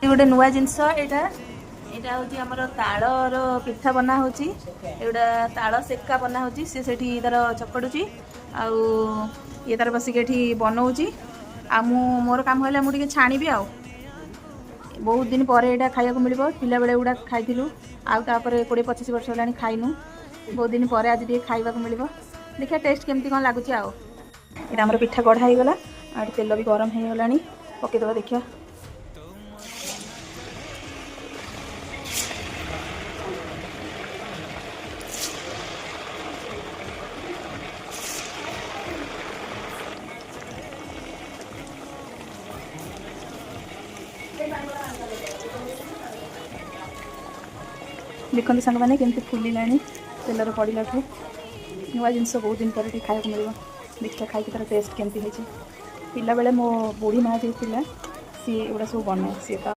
गोटे नुआ जिनस यहाँ यहाँ हूँ आमर तालर पिठा बना हो ताल सेका बना हो सी से तार चकड़ुची आउ ये तार बसिक बनाऊँगी आ मोर काम है मुझे छाणी बहुत दिन पर यहाँ खाया मिल पिला बेले गुड़ा खाई आउे 20-25 वर्ष है खाइनु बहुत दिन पर आज ये खाइबा मिल देखिए टेस्ट केमती कौन लगुच यहाँ आम पिठा गढ़ा हो गला आ तेल भी गरम हो गला पकईदे देखिए देखते सांग मैंने केमती फुलिला तेलर पड़ा नुआ जिनस बहुत दिन पर खाया मिल देखिए खाई तार टेस्ट केमती पिला बेले मो बुढ़ी माँ जी सी एगुड़ा सब बनाए सी